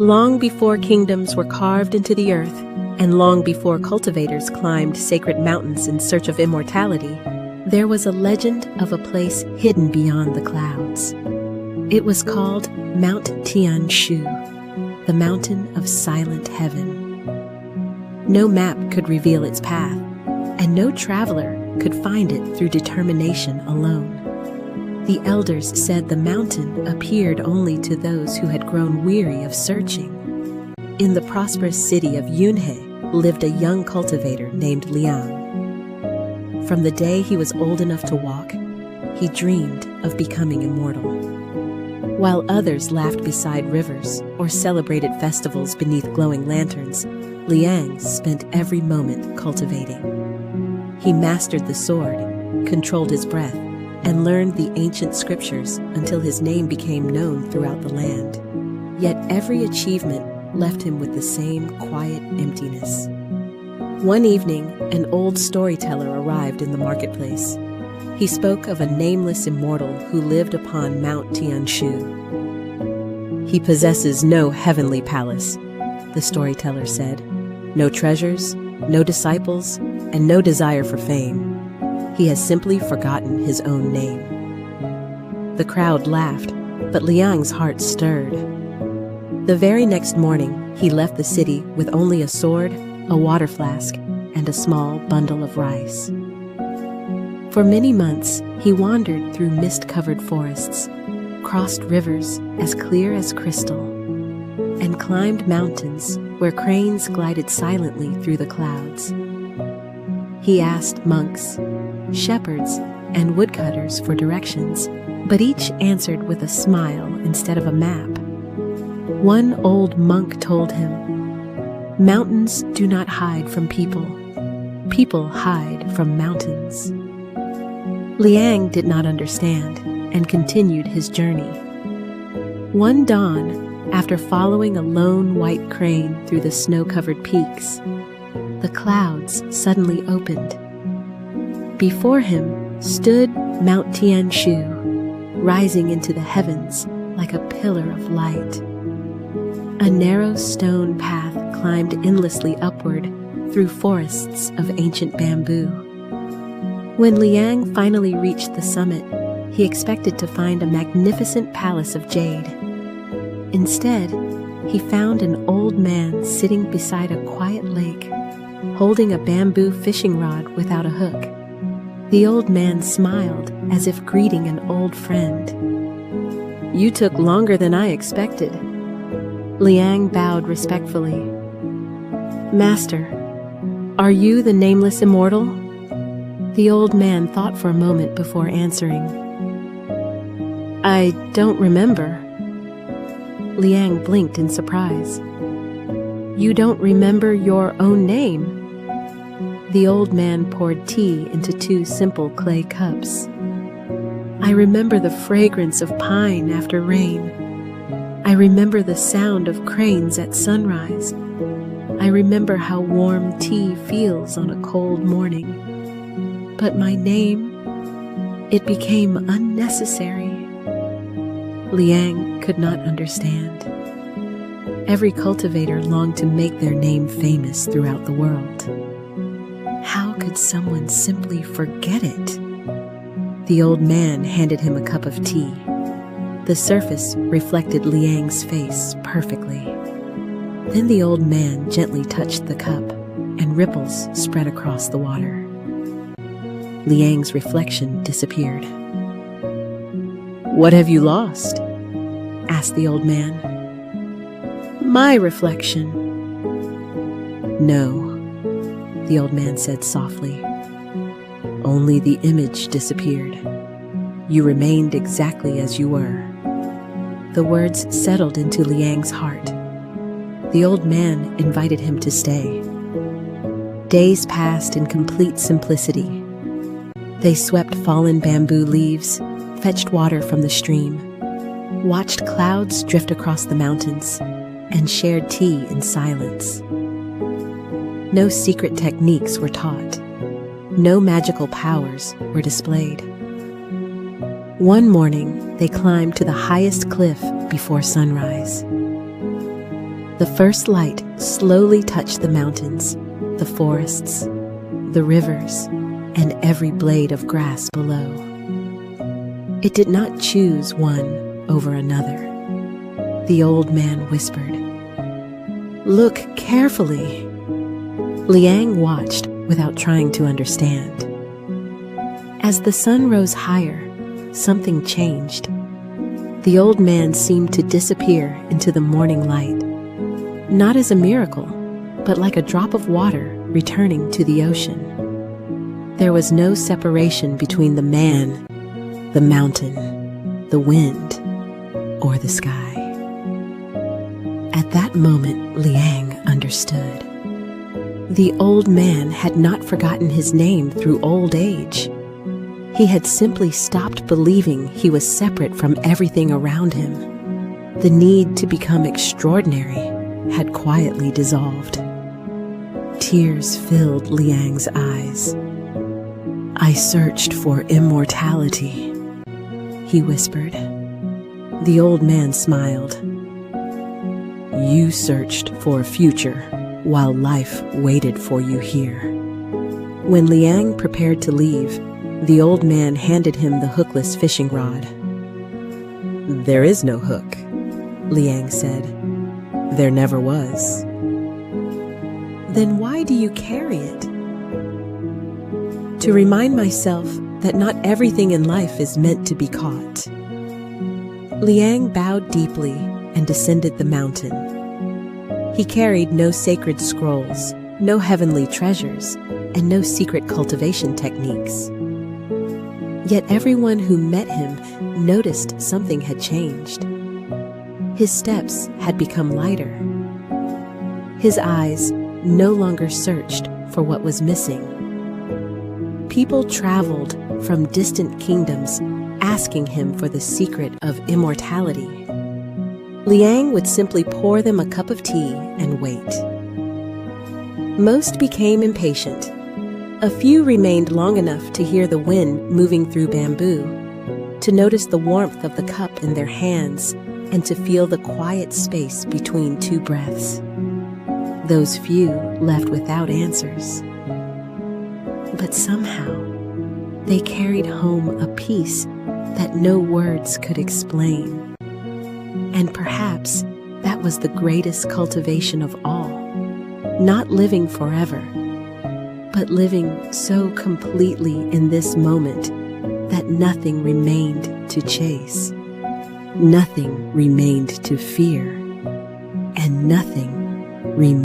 Long before kingdoms were carved into the earth, and long before cultivators climbed sacred mountains in search of immortality, there was a legend of a place hidden beyond the clouds. It was called Mount Tianshu, the mountain of silent heaven. No map could reveal its path, and no traveler could find it through determination alone. The elders said the mountain appeared only to those who had grown weary of searching. In the prosperous city of Yunhe lived a young cultivator named Liang. From the day he was old enough to walk, he dreamed of becoming immortal. While others laughed beside rivers or celebrated festivals beneath glowing lanterns, Liang spent every moment cultivating. He mastered the sword, controlled his breath, and learned the ancient scriptures until his name became known throughout the land. Yet every achievement left him with the same quiet emptiness. One evening, an old storyteller arrived in the marketplace. He spoke of a nameless immortal who lived upon Mount Tianshu. "He possesses no heavenly palace," the storyteller said. "No treasures, no disciples, and no desire for fame. He has simply forgotten his own name." The crowd laughed, but Liang's heart stirred. The very next morning, he left the city with only a sword, a water flask, and a small bundle of rice. For many months, he wandered through mist-covered forests, crossed rivers as clear as crystal, and climbed mountains where cranes glided silently through the clouds. He asked monks, shepherds, and woodcutters for directions, but each answered with a smile instead of a map. One old monk told him, "Mountains do not hide from people. People hide from mountains." Liang did not understand and continued his journey. One dawn, after following a lone white crane through the snow-covered peaks, the clouds suddenly opened. Before him stood Mount Tianshu, rising into the heavens like a pillar of light. A narrow stone path climbed endlessly upward through forests of ancient bamboo. When Liang finally reached the summit, he expected to find a magnificent palace of jade. Instead, he found an old man sitting beside a quiet lake, holding a bamboo fishing rod without a hook. The old man smiled as if greeting an old friend. "You took longer than I expected." Liang bowed respectfully. "Master, are you the nameless immortal?" The old man thought for a moment before answering. "I don't remember." Liang blinked in surprise. "You don't remember your own name?" The old man poured tea into 2 simple clay cups. "I remember the fragrance of pine after rain. I remember the sound of cranes at sunrise. I remember how warm tea feels on a cold morning. But my name, it became unnecessary." Liang could not understand. Every cultivator longed to make their name famous throughout the world. How could someone simply forget it? The old man handed him a cup of tea. The surface reflected Liang's face perfectly. Then the old man gently touched the cup, and ripples spread across the water. Liang's reflection disappeared. "What have you lost?" asked the old man. "My reflection." "No," the old man said softly. "Only the image disappeared. You remained exactly as you were." The words settled into Liang's heart. The old man invited him to stay. Days passed in complete simplicity. They swept fallen bamboo leaves, fetched water from the stream, watched clouds drift across the mountains, and shared tea in silence. No secret techniques were taught. No magical powers were displayed. One morning, they climbed to the highest cliff before sunrise. The first light slowly touched the mountains, the forests, the rivers, and every blade of grass below. It did not choose one over another. The old man whispered, "Look carefully." Liang watched without trying to understand. As the sun rose higher, something changed. The old man seemed to disappear into the morning light, not as a miracle, but like a drop of water returning to the ocean. There was no separation between the man, the mountain, the wind, or the sky. At that moment, Liang understood. The old man had not forgotten his name through old age. He had simply stopped believing he was separate from everything around him. The need to become extraordinary had quietly dissolved. Tears filled Liang's eyes. "I searched for immortality," he whispered. The old man smiled. "You searched for a future while life waited for you here." When Liang prepared to leave, the old man handed him the hookless fishing rod. "There is no hook," Liang said. "There never was." "Then why do you carry it?" "To remind myself that not everything in life is meant to be caught." Liang bowed deeply and descended the mountain. He carried no sacred scrolls, no heavenly treasures, and no secret cultivation techniques. Yet everyone who met him noticed something had changed. His steps had become lighter. His eyes no longer searched for what was missing. People traveled from distant kingdoms asking him for the secret of immortality. Liang would simply pour them a cup of tea and wait. Most became impatient. A few remained long enough to hear the wind moving through bamboo, to notice the warmth of the cup in their hands, and to feel the quiet space between two breaths. Those few left without answers. But somehow, they carried home a peace that no words could explain. And perhaps that was the greatest cultivation of all, not living forever, but living so completely in this moment that nothing remained to chase, nothing remained to fear, and nothing remained